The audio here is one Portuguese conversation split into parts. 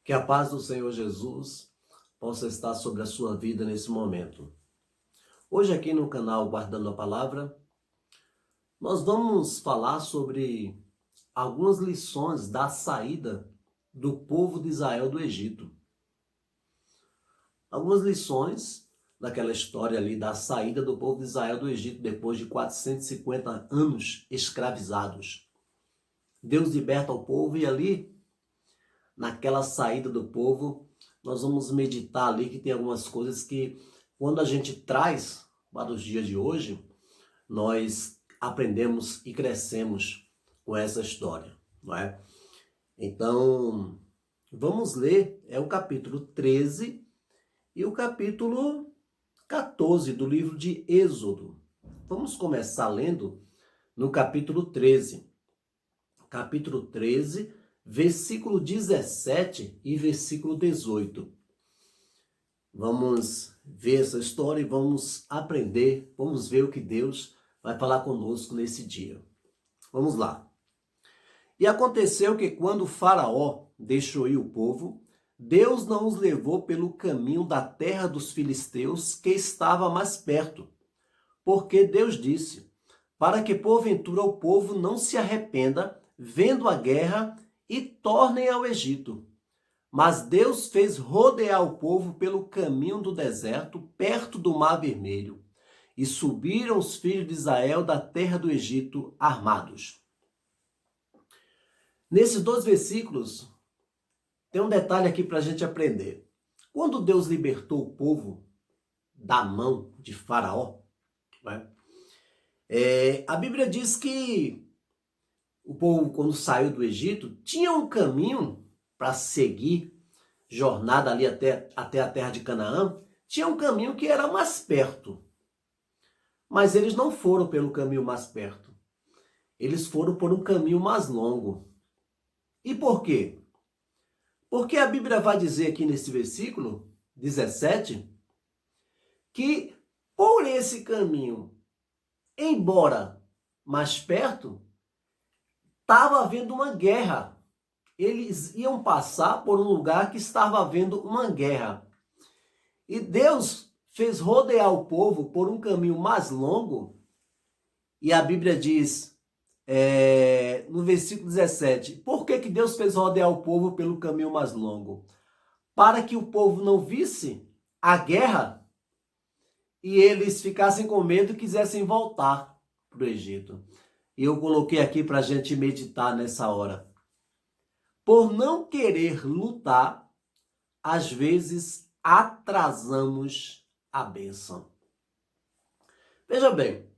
Que a paz do Senhor Jesus possa estar sobre a sua vida nesse momento. Hoje aqui no canal Guardando a Palavra, nós vamos falar sobre algumas lições da saída do povo de Israel do Egito. Algumas lições daquela história ali da saída do povo de Israel do Egito depois de 450 anos escravizados. Deus liberta o povo e ali, naquela saída do povo, nós vamos meditar ali que tem algumas coisas que, quando a gente traz para os dias de hoje, nós aprendemos e crescemos com essa história, não é? Então, vamos ler, o capítulo 13 e o capítulo 14 do livro de Êxodo. Vamos começar lendo no capítulo 13. Capítulo 13, versículo 17 e versículo 18. Vamos ver essa história e vamos aprender, vamos ver o que Deus vai falar conosco nesse dia. Vamos lá. E aconteceu que quando o Faraó deixou ir o povo, Deus não os levou pelo caminho da terra dos filisteus, que estava mais perto. Porque Deus disse, para que porventura o povo não se arrependa, vendo a guerra, e tornem ao Egito. Mas Deus fez rodear o povo pelo caminho do deserto, perto do Mar Vermelho. E subiram os filhos de Israel da terra do Egito armados. Nesses dois versículos, tem um detalhe aqui para a gente aprender. Quando Deus libertou o povo da mão de Faraó, né, a Bíblia diz que o povo, quando saiu do Egito, tinha um caminho para seguir, jornada ali até a terra de Canaã, tinha um caminho que era mais perto. Mas eles não foram pelo caminho mais perto. Eles foram por um caminho mais longo. E por quê? Porque a Bíblia vai dizer aqui nesse versículo 17 que por esse caminho, embora mais perto, estava havendo uma guerra. Eles iam passar por um lugar que estava havendo uma guerra. E Deus fez rodear o povo por um caminho mais longo. E a Bíblia diz, no versículo 17, por que Deus fez rodear o povo pelo caminho mais longo? Para que o povo não visse a guerra e eles ficassem com medo e quisessem voltar para o Egito. E eu coloquei aqui para a gente meditar nessa hora. Por não querer lutar, às vezes atrasamos a bênção. Veja bem,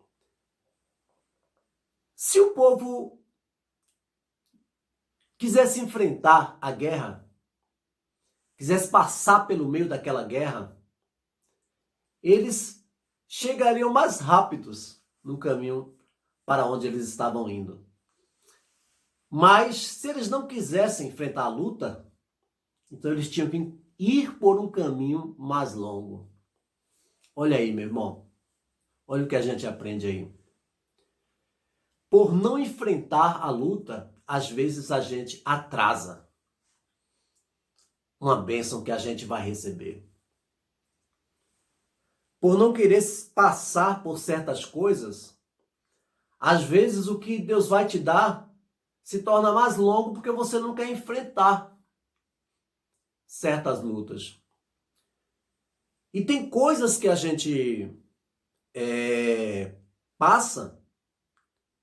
se o povo quisesse enfrentar a guerra, quisesse passar pelo meio daquela guerra, eles chegariam mais rápidos no caminho para onde eles estavam indo. Mas se eles não quisessem enfrentar a luta, então eles tinham que ir por um caminho mais longo. Olha aí, meu irmão. Olha o que a gente aprende aí. Por não enfrentar a luta, às vezes a gente atrasa uma bênção que a gente vai receber. Por não querer passar por certas coisas, às vezes o que Deus vai te dar se torna mais longo porque você não quer enfrentar certas lutas. E tem coisas que a gente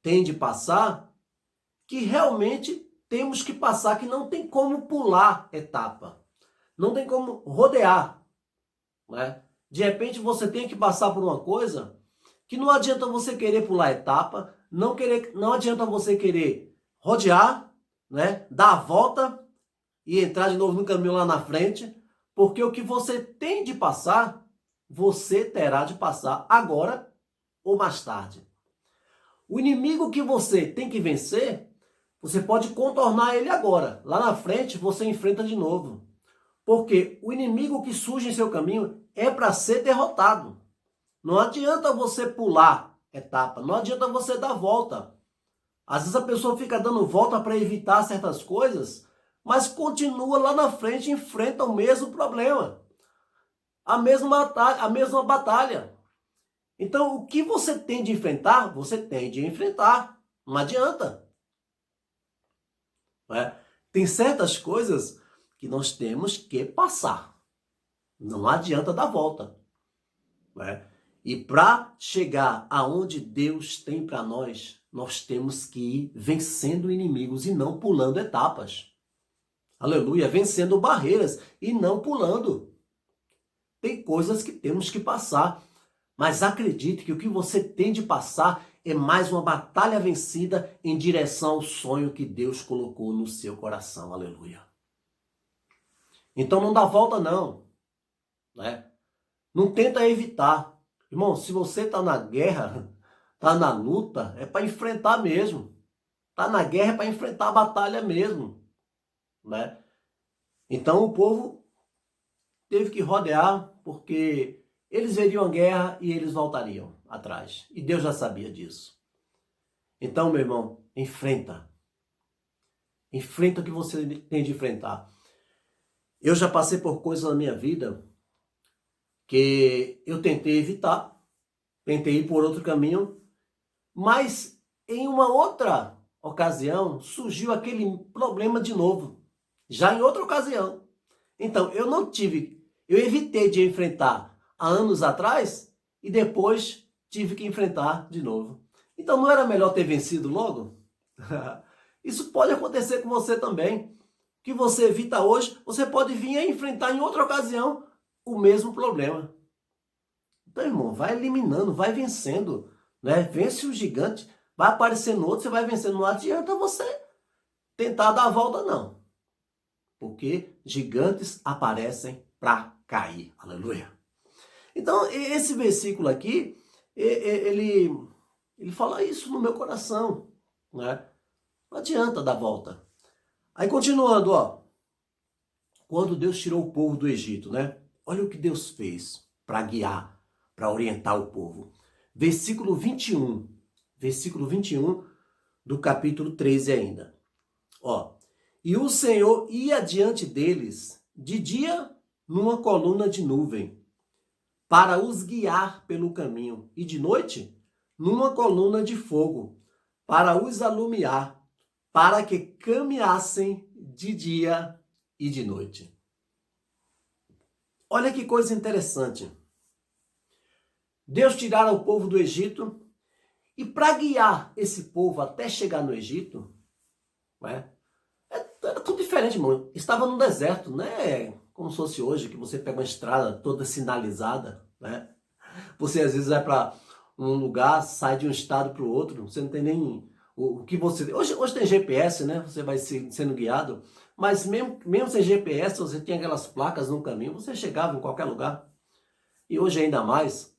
tem de passar, que realmente temos que passar, que não tem como pular etapa. Não tem como rodear, né? De repente você tem que passar por uma coisa que não adianta você querer pular etapa, não adianta você querer rodear, né? Dar a volta e entrar de novo no caminho lá na frente, porque o que você tem de passar, você terá de passar agora ou mais tarde. O inimigo que você tem que vencer, você pode contornar ele agora. Lá na frente você enfrenta de novo. Porque o inimigo que surge em seu caminho é para ser derrotado. Não adianta você pular etapa, não adianta você dar volta. Às vezes a pessoa fica dando volta para evitar certas coisas, mas continua lá na frente, enfrenta o mesmo problema, a mesma batalha. Então, o que você tem de enfrentar, você tem de enfrentar. Não adianta. Não é? Tem certas coisas que nós temos que passar. Não adianta dar volta. Não é? E para chegar aonde Deus tem para nós, nós temos que ir vencendo inimigos e não pulando etapas. Aleluia, vencendo barreiras e não pulando. Tem coisas que temos que passar, mas acredite que o que você tem de passar é mais uma batalha vencida em direção ao sonho que Deus colocou no seu coração. Aleluia. Então não dá volta não, né? Não tenta evitar. Irmão, se você está na guerra, está na luta, é para enfrentar mesmo. Está na guerra é para enfrentar a batalha mesmo, né? Então o povo teve que rodear, porque eles veriam a guerra e eles voltariam atrás. E Deus já sabia disso. Então, meu irmão, enfrenta. Enfrenta o que você tem de enfrentar. Eu já passei por coisas na minha vida que eu tentei evitar, tentei ir por outro caminho, mas em uma outra ocasião surgiu aquele problema de novo, já em outra ocasião. Então, eu evitei de enfrentar há anos atrás e depois tive que enfrentar de novo. Então, não era melhor ter vencido logo? Isso pode acontecer com você também. O que você evita hoje, você pode vir a enfrentar em outra ocasião o mesmo problema. Então, irmão, vai eliminando, vai vencendo, né? Vence o gigante, vai aparecendo outro, você vai vencendo. Não adianta você tentar dar a volta, não. Porque gigantes aparecem para cair. Aleluia. Então, esse versículo aqui, ele fala isso no meu coração, né? Não adianta dar volta. Aí, continuando, ó. Quando Deus tirou o povo do Egito, né? Olha o que Deus fez para guiar, para orientar o povo. Versículo 21. Versículo 21 do capítulo 13 ainda. Ó. E o Senhor ia diante deles de dia numa coluna de nuvem, para os guiar pelo caminho, e de noite numa coluna de fogo, para os alumiar, para que caminhassem de dia e de noite. Olha que coisa interessante. Deus tirara o povo do Egito, e para guiar esse povo até chegar no Egito, né? Era tudo diferente, irmão. Estava no deserto, né? Como se fosse hoje, que você pega uma estrada toda sinalizada, né? Você às vezes vai para um lugar, sai de um estado para o outro, você não tem nem o que você... Hoje tem GPS, né? Você vai sendo guiado, mas mesmo sem GPS, você tinha aquelas placas no caminho, você chegava em qualquer lugar. E hoje ainda mais.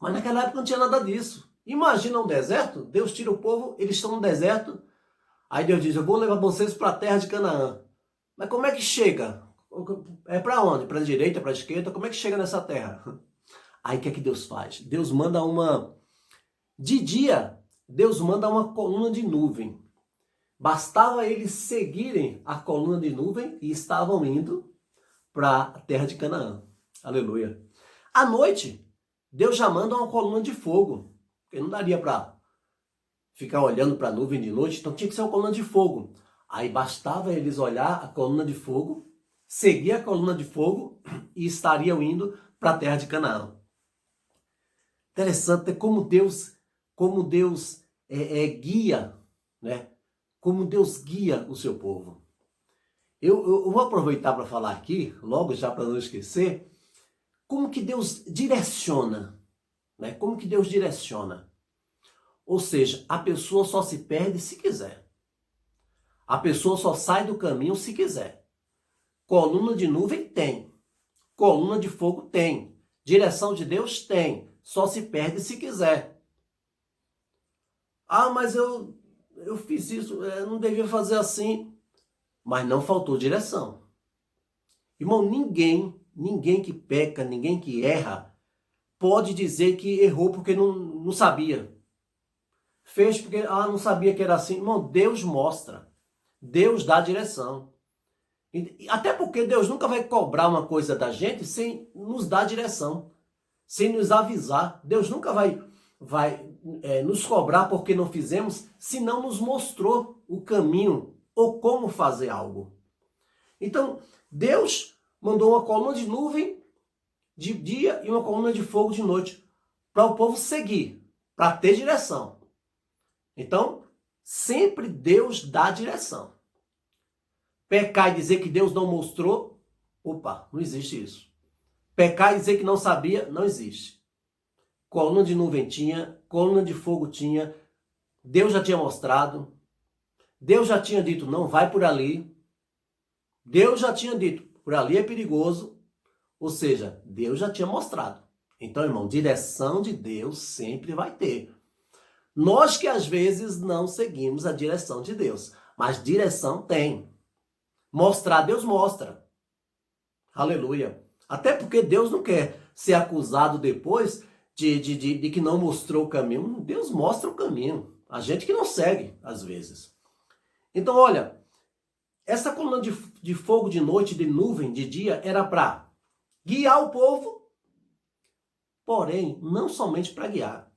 Mas naquela época não tinha nada disso. Imagina um deserto, Deus tira o povo, eles estão no deserto. Aí Deus diz, eu vou levar vocês para a terra de Canaã. Mas como é que chega? É para onde? Para a direita, para a esquerda? Como é que chega nessa terra? Aí o que é que Deus faz? Deus manda uma... De dia, Deus manda uma coluna de nuvem. Bastava eles seguirem a coluna de nuvem e estavam indo para a terra de Canaã. Aleluia. À noite, Deus já manda uma coluna de fogo. Porque não daria para ficar olhando para a nuvem de noite, então tinha que ser uma coluna de fogo. Aí bastava eles olhar a coluna de fogo, seguir a coluna de fogo e estariam indo para a terra de Canaã. Interessante como Deus guia, né? Como Deus guia o seu povo. Eu vou aproveitar para falar aqui, logo já para não esquecer, como que Deus direciona, né? Como que Deus direciona. Ou seja, a pessoa só se perde se quiser. A pessoa só sai do caminho se quiser. Coluna de nuvem tem. Coluna de fogo tem. Direção de Deus tem. Só se perde se quiser. Ah, mas eu fiz isso, eu não devia fazer assim. Mas não faltou direção. Irmão, ninguém que peca, ninguém que erra, pode dizer que errou porque não sabia. Fez porque não sabia que era assim. Irmão, Deus mostra. Deus dá direção. Até porque Deus nunca vai cobrar uma coisa da gente sem nos dar direção, sem nos avisar. Deus nunca vai nos cobrar porque não fizemos, se não nos mostrou o caminho ou como fazer algo. Então, Deus mandou uma coluna de nuvem de dia e uma coluna de fogo de noite para o povo seguir, para ter direção. Então, sempre Deus dá direção. Pecar e dizer que Deus não mostrou, opa, não existe isso. Pecar e dizer que não sabia, não existe. Coluna de nuvem tinha, coluna de fogo tinha, Deus já tinha mostrado, Deus já tinha dito, não vai por ali, Deus já tinha dito, por ali é perigoso, ou seja, Deus já tinha mostrado. Então, irmão, direção de Deus sempre vai ter. Nós que às vezes não seguimos a direção de Deus, mas direção tem. Mostrar, Deus mostra. Aleluia. Até porque Deus não quer ser acusado depois de que não mostrou o caminho. Deus mostra o caminho. A gente que não segue, às vezes. Então, olha, essa coluna de fogo de noite, de nuvem, de dia, era para guiar o povo, porém, não somente para guiar.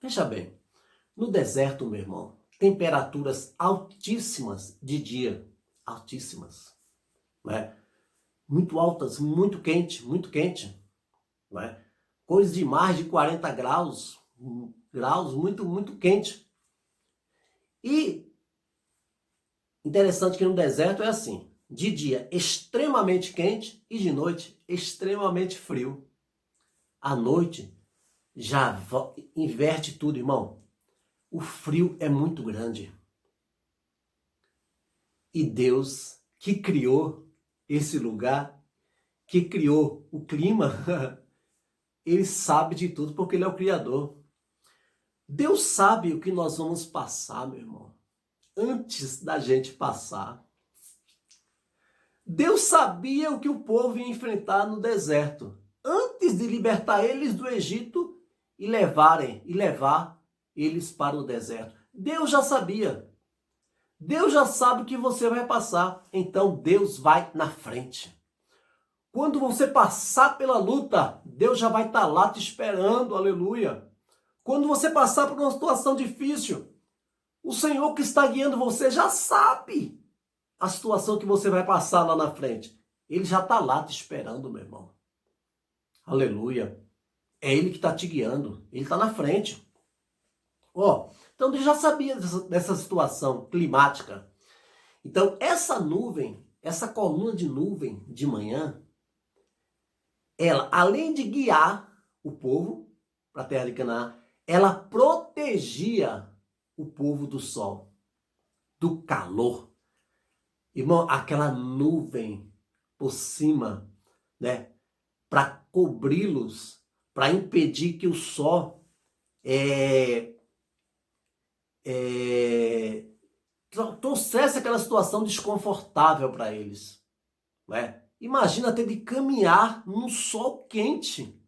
Veja bem, no deserto, meu irmão, temperaturas altíssimas de dia, altíssimas, né? Muito altas, muito quente, né? Coisas de mais de 40 graus, muito quente. E interessante que no deserto é assim, de dia extremamente quente e de noite extremamente frio. À noite já inverte tudo, irmão. O frio é muito grande. E Deus, que criou esse lugar, que criou o clima, Ele sabe de tudo porque Ele é o Criador. Deus sabe o que nós vamos passar, meu irmão, antes da gente passar. Deus sabia o que o povo ia enfrentar no deserto, antes de libertar eles do Egito e levar eles para o deserto. Deus já sabia. Deus já sabe o que você vai passar, então Deus vai na frente. Quando você passar pela luta, Deus já vai estar lá te esperando, aleluia. Quando você passar por uma situação difícil, o Senhor que está guiando você já sabe a situação que você vai passar lá na frente. Ele já está lá te esperando, meu irmão. Aleluia. É Ele que está te guiando, Ele está na frente. Então ele já sabia dessa situação climática. Então essa nuvem, essa coluna de nuvem de manhã, ela, além de guiar o povo para a terra de Canaã, ela protegia o povo do sol, do calor. Irmão, aquela nuvem por cima, né, para cobri-los, para impedir que o sol trouxesse aquela situação desconfortável para eles, né? Imagina ter de caminhar num sol quente.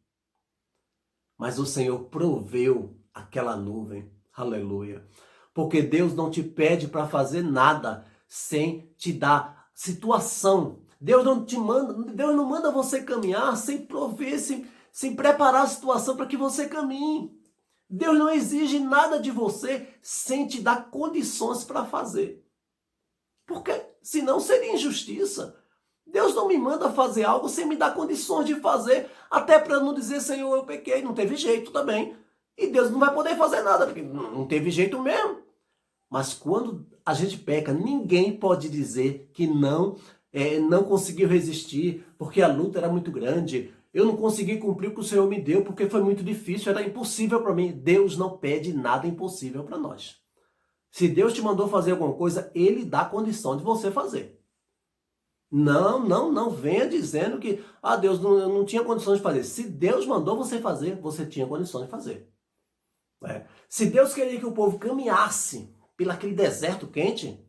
Mas o Senhor proveu aquela nuvem, aleluia. Porque Deus não te pede para fazer nada sem te dar situação. Deus não manda você caminhar sem prover, sem preparar a situação para que você caminhe. Deus não exige nada de você sem te dar condições para fazer. Porque senão seria injustiça. Deus não me manda fazer algo sem me dar condições de fazer, até para não dizer, Senhor, eu pequei, não teve jeito também. E Deus não vai poder fazer nada, porque não teve jeito mesmo. Mas quando a gente peca, ninguém pode dizer que não conseguiu resistir, porque a luta era muito grande. Eu não consegui cumprir o que o Senhor me deu, porque foi muito difícil, era impossível para mim. Deus não pede nada impossível para nós. Se Deus te mandou fazer alguma coisa, Ele dá condição de você fazer. Não venha dizendo que Deus não tinha condições de fazer. Se Deus mandou você fazer, você tinha condições de fazer. Se Deus queria que o povo caminhasse pelo aquele deserto quente,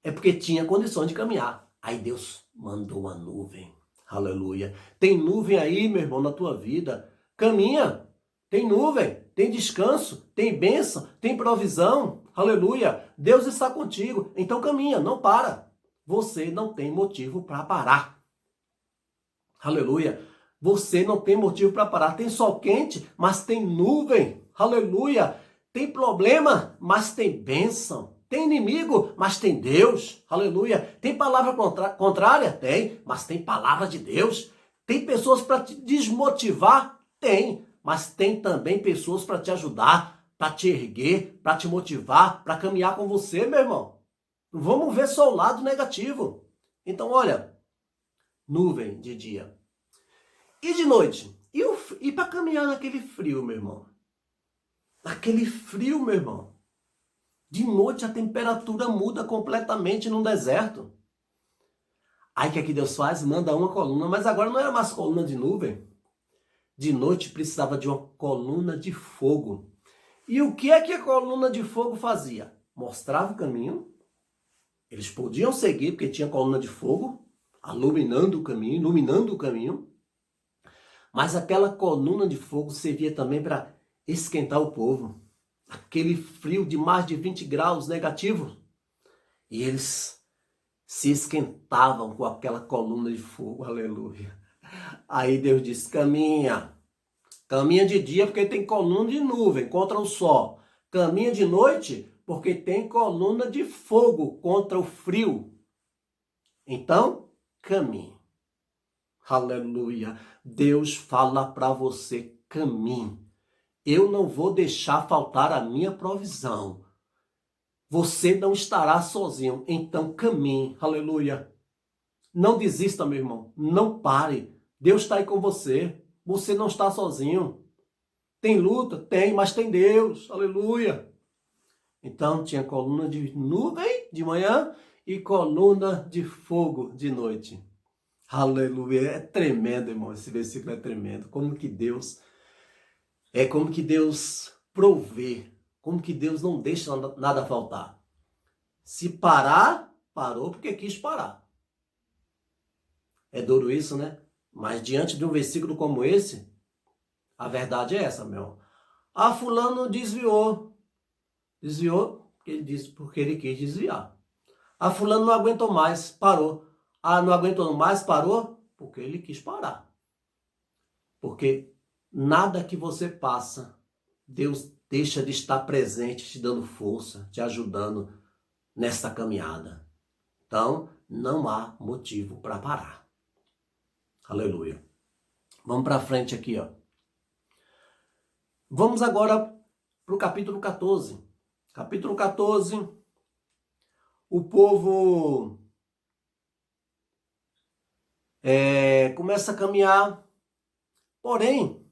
é porque tinha condições de caminhar. Aí Deus mandou uma nuvem. Aleluia. Tem nuvem aí, meu irmão, na tua vida. Caminha. Tem nuvem, tem descanso, tem bênção, tem provisão. Aleluia. Deus está contigo. Então caminha, não para. você não tem motivo para parar. Aleluia. Você não tem motivo para parar. Tem sol quente, mas tem nuvem. Aleluia. Tem problema, mas tem bênção. Tem inimigo, mas tem Deus. Aleluia. Tem palavra contrária? Tem, mas tem palavra de Deus. Tem pessoas para te desmotivar? Tem, mas tem também pessoas para te ajudar, para te erguer, para te motivar, para caminhar com você, meu irmão. Não vamos ver só o lado negativo. Então, olha, nuvem de dia. E de noite? E para caminhar naquele frio, meu irmão? Naquele frio, meu irmão. De noite a temperatura muda completamente no deserto. Aí o que é que Deus faz? Manda uma coluna, mas agora não era mais coluna de nuvem. De noite precisava de uma coluna de fogo. E o que é que a coluna de fogo fazia? Mostrava o caminho. Eles podiam seguir porque tinha coluna de fogo, iluminando o caminho. Mas aquela coluna de fogo servia também para esquentar o povo. Aquele frio de mais de 20 graus negativo. E eles se esquentavam com aquela coluna de fogo. Aleluia. Aí Deus disse, caminha. Caminha de dia porque tem coluna de nuvem contra o sol. Caminha de noite porque tem coluna de fogo contra o frio. Então, caminhe. Aleluia. Deus fala para você, caminhe. Eu não vou deixar faltar a minha provisão. Você não estará sozinho, então caminhe. Aleluia. Não desista, meu irmão. Não pare. Deus está aí com você. Você não está sozinho. Tem luta? Tem, mas tem Deus. Aleluia. Então tinha coluna de nuvem de manhã e coluna de fogo de noite. Aleluia. É tremendo, irmão. Esse versículo é tremendo. Como que Deus provê. Como que Deus não deixa nada faltar. Se parar, parou porque quis parar. É duro isso, né? Mas diante de um versículo como esse, a verdade é essa, meu. Ah, fulano desviou. Desviou porque ele quis desviar. Ah, fulano não aguentou mais, parou. Ah, não aguentou mais, parou porque ele quis parar. Porque nada que você passa, Deus deixa de estar presente, te dando força, te ajudando nessa caminhada. Então, não há motivo para parar. Aleluia. Vamos para frente aqui, ó. Vamos agora para o capítulo 14. Capítulo 14, o povo começa a caminhar, porém,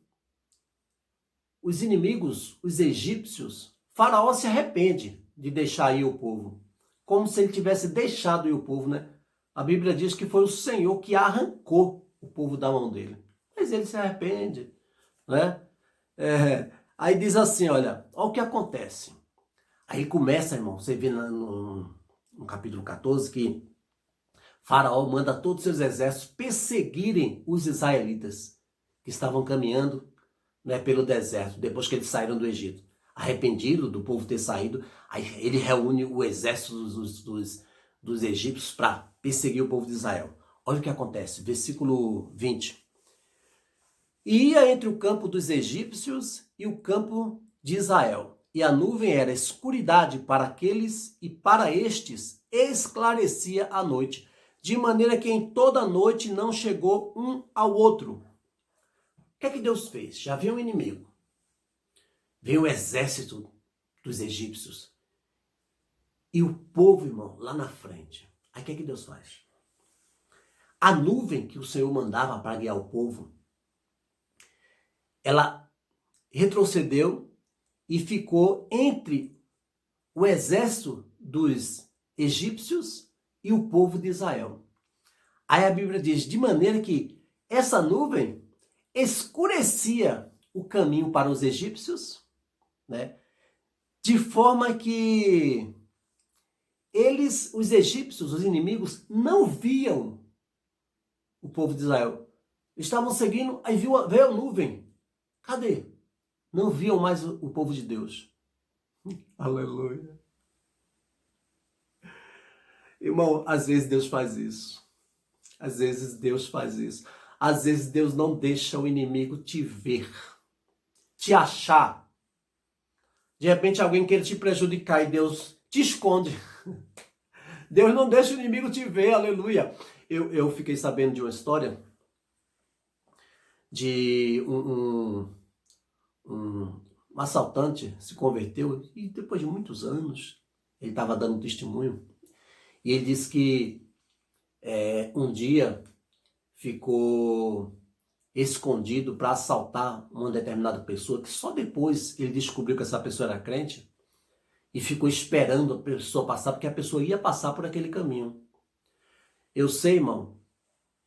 os inimigos, os egípcios, Faraó se arrepende de deixar ir o povo, como se ele tivesse deixado ir o povo, né? A Bíblia diz que foi o Senhor que arrancou o povo da mão dele, mas ele se arrepende, né? Aí diz assim, olha o que acontece. Aí começa, irmão, você vê no capítulo 14 que Faraó manda todos os seus exércitos perseguirem os israelitas que estavam caminhando, né, pelo deserto, depois que eles saíram do Egito. Arrependido do povo ter saído, aí ele reúne o exército dos egípcios para perseguir o povo de Israel. Olha o que acontece, versículo 20. Ia entre o campo dos egípcios e o campo de Israel, e a nuvem era escuridade para aqueles, e para estes esclarecia a noite, de maneira que em toda a noite não chegou um ao outro. O que é que Deus fez? Já veio um inimigo. Veio o exército dos egípcios. E o povo, irmão, lá na frente. Aí o que é que Deus faz? A nuvem que o Senhor mandava para guiar o povo, ela retrocedeu e ficou entre o exército dos egípcios e o povo de Israel. Aí a Bíblia diz, de maneira que essa nuvem escurecia o caminho para os egípcios, né? De forma que eles, os egípcios, os inimigos, não viam o povo de Israel. Estavam seguindo, aí veio a nuvem. Cadê? Não viam mais o povo de Deus. Aleluia. Irmão, às vezes Deus faz isso. Às vezes Deus faz isso. Às vezes Deus não deixa o inimigo te ver, te achar. De repente alguém queira te prejudicar e Deus te esconde. Deus não deixa o inimigo te ver, aleluia. Eu fiquei sabendo de uma história de um assaltante se converteu e depois de muitos anos ele estava dando testemunho e ele disse que um dia ficou escondido para assaltar uma determinada pessoa, que só depois ele descobriu que essa pessoa era crente e ficou esperando a pessoa passar, porque a pessoa ia passar por aquele caminho. Eu sei, irmão,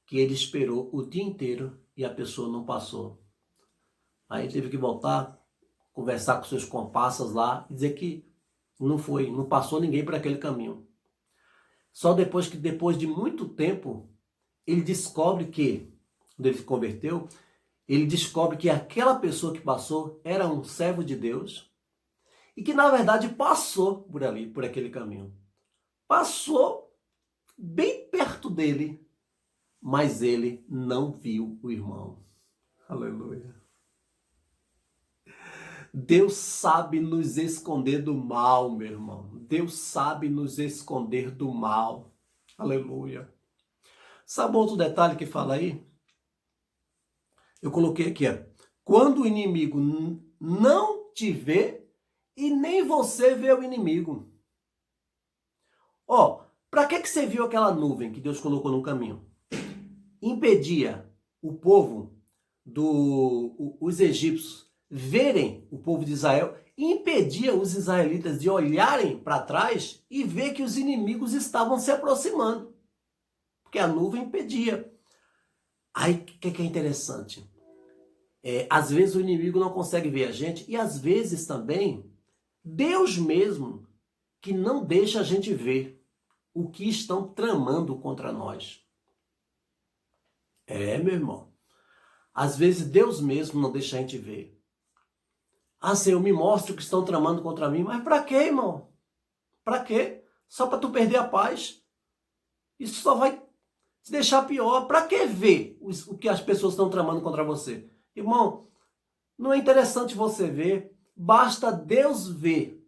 que ele esperou o dia inteiro e a pessoa não passou. Aí teve que voltar, conversar com seus comparsas lá e dizer que não passou ninguém por aquele caminho. Só depois de muito tempo, ele descobre que, quando ele se converteu, ele descobre que aquela pessoa que passou era um servo de Deus e que, na verdade, passou por ali, por aquele caminho. Passou bem perto dele, mas ele não viu o irmão. Aleluia. Deus sabe nos esconder do mal, meu irmão. Deus sabe nos esconder do mal. Aleluia. Sabe outro detalhe que fala aí? Eu coloquei aqui, ó. Quando o inimigo não te vê e nem você vê o inimigo. Ó, para que você viu aquela nuvem que Deus colocou no caminho? Impedia o povo, os egípcios, verem o povo de Israel, e impedia os israelitas de olharem para trás e ver que os inimigos estavam se aproximando. Porque a nuvem impedia. Aí o que é interessante? Às vezes o inimigo não consegue ver a gente e às vezes também Deus mesmo que não deixa a gente ver o que estão tramando contra nós. Meu irmão. Às vezes Deus mesmo não deixa a gente ver. Senhor, me mostre o que estão tramando contra mim. Mas para quê, irmão? Para quê? Só para tu perder a paz? Isso só vai te deixar pior. Para que ver o que as pessoas estão tramando contra você? Irmão, não é interessante você ver. Basta Deus ver.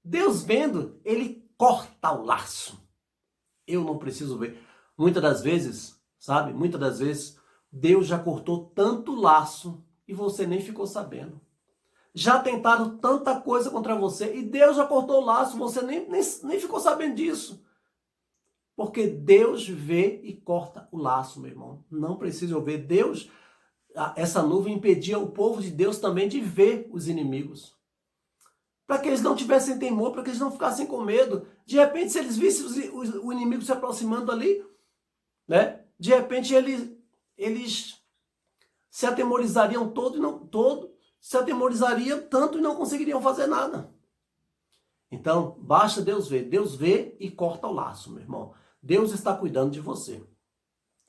Deus vendo, ele corta o laço. Eu não preciso ver. Muitas das vezes, sabe? Muitas das vezes, Deus já cortou tanto laço e você nem ficou sabendo. Já tentaram tanta coisa contra você e Deus já cortou o laço, você nem ficou sabendo disso. Porque Deus vê e corta o laço, meu irmão. Não precisa eu ver. Deus, essa nuvem impedia o povo de Deus também de ver os inimigos. Para que eles não tivessem temor, para que eles não ficassem com medo. De repente, se eles vissem o inimigo se aproximando ali, né? De repente eles se atemorizariam se atemorizariam tanto e não conseguiriam fazer nada. Então, basta Deus ver. Deus vê e corta o laço, meu irmão. Deus está cuidando de você.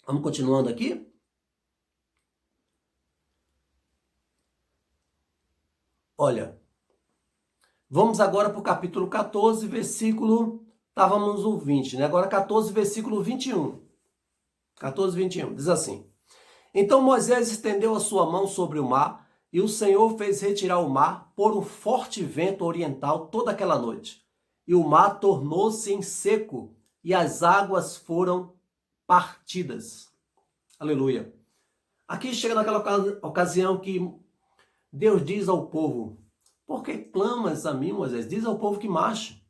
Vamos continuando aqui? Olha, vamos agora para o capítulo 14, versículo... Estávamos no 20, né? Agora 14, versículo 21. 14, 21. Diz assim: Então Moisés estendeu a sua mão sobre o mar, e o Senhor fez retirar o mar por um forte vento oriental toda aquela noite. E o mar tornou-se em seco, e as águas foram partidas. Aleluia. Aqui chega naquela ocasião que Deus diz ao povo: Por que clamas a mim, Moisés? Diz ao povo que marche.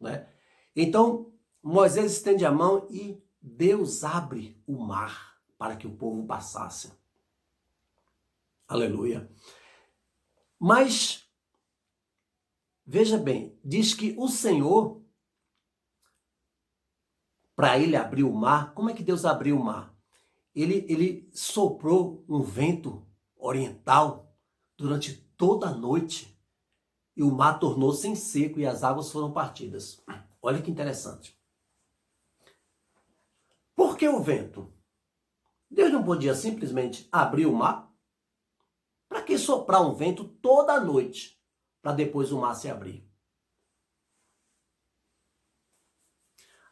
Né? Então, Moisés estende a mão e Deus abre o mar para que o povo passasse. Aleluia. Mas, veja bem, diz que o Senhor, para ele abrir o mar, como é que Deus abriu o mar? Ele soprou um vento oriental durante toda a noite e o mar tornou-se em seco e as águas foram partidas. Olha que interessante. Por que o vento? Deus não podia simplesmente abrir o mar? Para que soprar um vento toda a noite para depois o mar se abrir?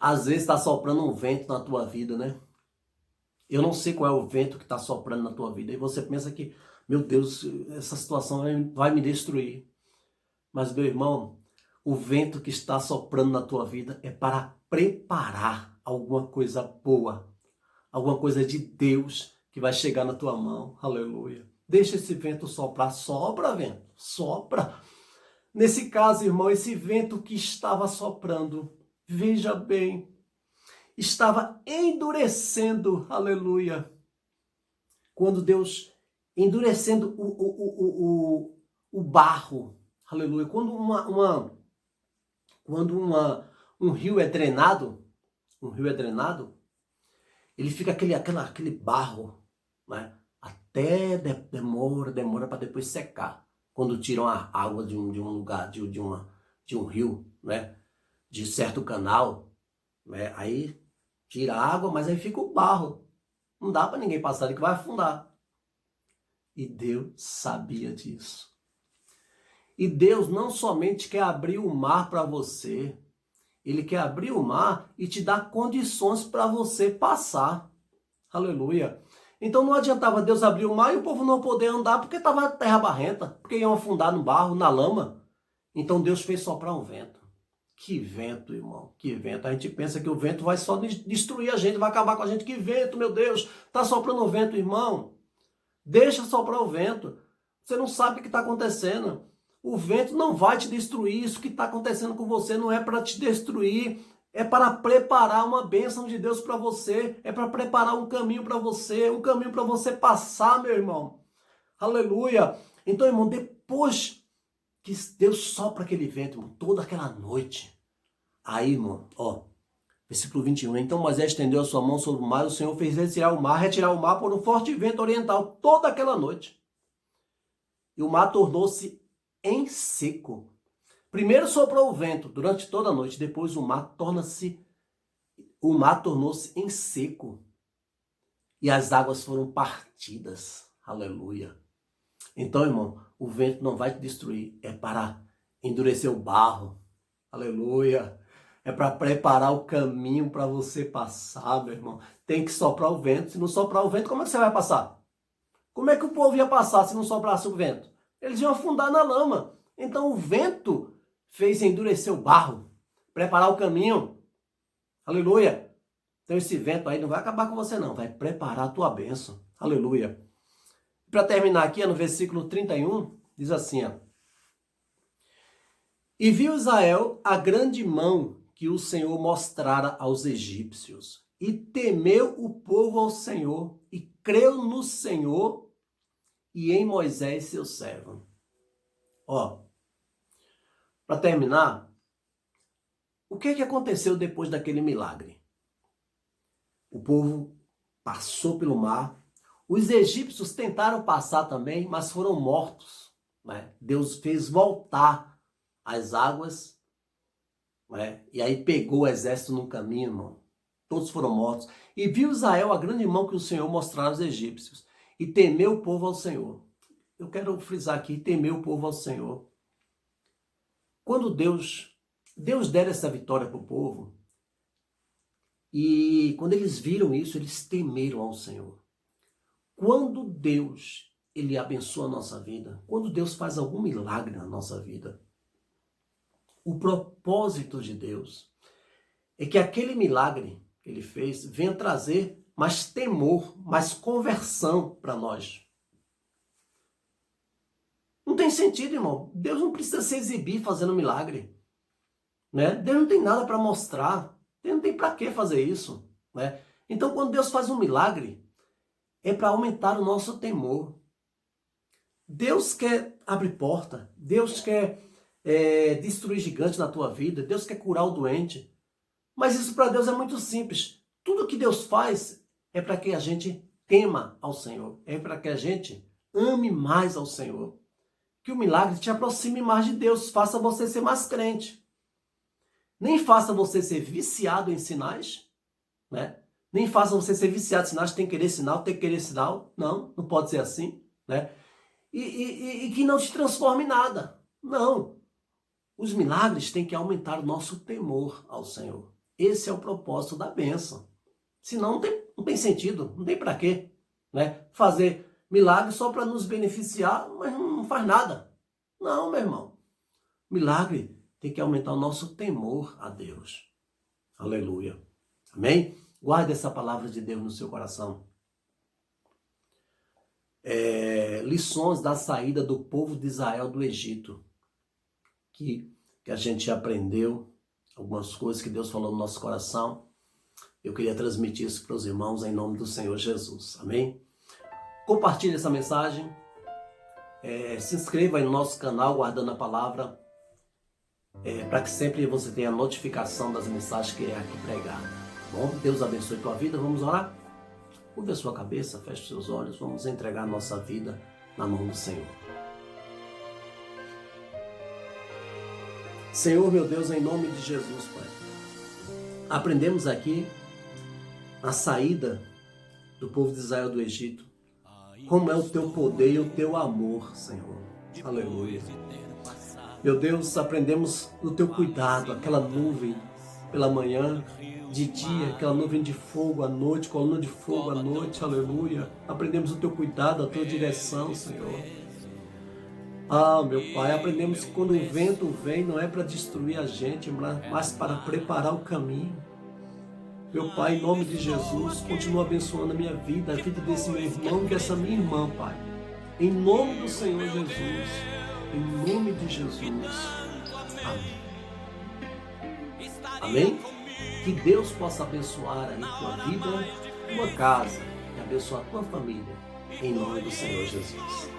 Às vezes está soprando um vento na tua vida, né? Eu não sei qual é o vento que está soprando na tua vida. E você pensa que, meu Deus, essa situação vai me destruir. Mas, meu irmão, o vento que está soprando na tua vida é para preparar alguma coisa boa. Alguma coisa de Deus que vai chegar na tua mão. Aleluia. Deixa esse vento soprar. Sopra, vento. Sopra. Nesse caso, irmão, esse vento que estava soprando, veja bem, estava endurecendo, aleluia, quando Deus, endurecendo o barro, aleluia, quando um rio é drenado, ele fica aquele barro, né? Até demora para depois secar, quando tiram a água de um lugar, de um rio, né? De certo canal, né? Aí tira a água, mas aí fica o barro. Não dá para ninguém passar ali que vai afundar. E Deus sabia disso. E Deus não somente quer abrir o mar para você, Ele quer abrir o mar e te dar condições para você passar. Aleluia. Então não adiantava Deus abrir o mar e o povo não poder andar porque estava terra barrenta, porque iam afundar no barro, na lama. Então Deus fez soprar um vento. Que vento, irmão, que vento. A gente pensa que o vento vai só destruir a gente, vai acabar com a gente. Que vento, meu Deus, tá soprando o vento, irmão. Deixa soprar o vento. Você não sabe o que está acontecendo. O vento não vai te destruir. Isso que está acontecendo com você não é para te destruir. É para preparar uma bênção de Deus para você. É para preparar um caminho para você. Um caminho para você passar, meu irmão. Aleluia. Então, irmão, depois que Deus sopra aquele vento, irmão, toda aquela noite. Aí, irmão, ó, versículo 21. Então Moisés estendeu a sua mão sobre o mar, e o Senhor fez retirar o mar por um forte vento oriental toda aquela noite. E o mar tornou-se em seco. Primeiro soprou o vento durante toda a noite, depois o mar tornou-se em seco. E as águas foram partidas. Aleluia. Então, irmão, o vento não vai te destruir, é para endurecer o barro. Aleluia. É para preparar o caminho para você passar, meu irmão. Tem que soprar o vento. Se não soprar o vento, como é que você vai passar? Como é que o povo ia passar se não soprasse o vento? Eles iam afundar na lama. Então o vento fez endurecer o barro, preparar o caminho. Aleluia. Então esse vento aí não vai acabar com você não, vai preparar a tua bênção. Aleluia. Para terminar aqui, no versículo 31, diz assim, ó. E viu Israel a grande mão que o Senhor mostrara aos egípcios, e temeu o povo ao Senhor, e creu no Senhor e em Moisés, seu servo. Ó, para terminar, o que aconteceu depois daquele milagre? O povo passou pelo mar, os egípcios tentaram passar também, mas foram mortos, né? Deus fez voltar as águas, né? E aí pegou o exército no caminho, irmão. Todos foram mortos. E viu Israel a grande mão que o Senhor mostrara aos egípcios. E temeu o povo ao Senhor. Eu quero frisar aqui, temeu o povo ao Senhor. Quando Deus dera essa vitória para o povo, e quando eles viram isso, eles temeram ao Senhor. Quando Deus, Ele abençoa a nossa vida, quando Deus faz algum milagre na nossa vida, o propósito de Deus é que aquele milagre que Ele fez venha trazer mais temor, mais conversão para nós. Não tem sentido, irmão. Deus não precisa se exibir fazendo milagre, né? Deus não tem nada para mostrar. Deus não tem para que fazer isso, né? Então, quando Deus faz um milagre, é para aumentar o nosso temor. Deus quer abrir porta. Deus quer destruir gigantes na tua vida. Deus quer curar o doente. Mas isso para Deus é muito simples. Tudo que Deus faz é para que a gente tema ao Senhor. É para que a gente ame mais ao Senhor. Que o milagre te aproxime mais de Deus. Faça você ser mais crente. Nem faça você ser viciado em sinais, né? Nem faça você ser viciado em sinais, tem que querer sinal, tem que querer sinal. Não, não pode ser assim, né? E que não te transforme em nada. Não. Os milagres têm que aumentar o nosso temor ao Senhor. Esse é o propósito da bênção. Senão não tem sentido, não tem para quê, né? Fazer milagre só para nos beneficiar, mas não faz nada. Não, meu irmão. Milagre tem que aumentar o nosso temor a Deus. Aleluia. Amém? Guarde essa palavra de Deus no seu coração. Lições da saída do povo de Israel do Egito. Que a gente aprendeu, algumas coisas que Deus falou no nosso coração. Eu queria transmitir isso para os irmãos em nome do Senhor Jesus. Amém? Compartilhe essa mensagem. Se inscreva aí no nosso canal, Guardando a Palavra, para que sempre você tenha a notificação das mensagens que é aqui pregar. Bom, Deus abençoe a tua vida. Vamos orar? Curva a sua cabeça, feche os seus olhos. Vamos entregar a nossa vida na mão do Senhor. Senhor, meu Deus, em nome de Jesus, Pai. Aprendemos aqui a saída do povo de Israel do Egito. Como é o teu poder e o teu amor, Senhor. Aleluia. Meu Deus, aprendemos do teu cuidado, aquela nuvem pela manhã, de dia, aquela nuvem de fogo à noite, coluna de fogo à noite, aleluia. Aprendemos o teu cuidado, a tua direção, Senhor. Ah, meu Pai, aprendemos que quando o vento vem, não é para destruir a gente, mas para preparar o caminho. Meu Pai, em nome de Jesus, continua abençoando a minha vida, a vida desse meu irmão e dessa minha irmã, Pai. Em nome do Senhor Jesus, em nome de Jesus. Amém. Amém? Que Deus possa abençoar aí tua vida, tua casa, e abençoar tua família, em nome do Senhor Jesus.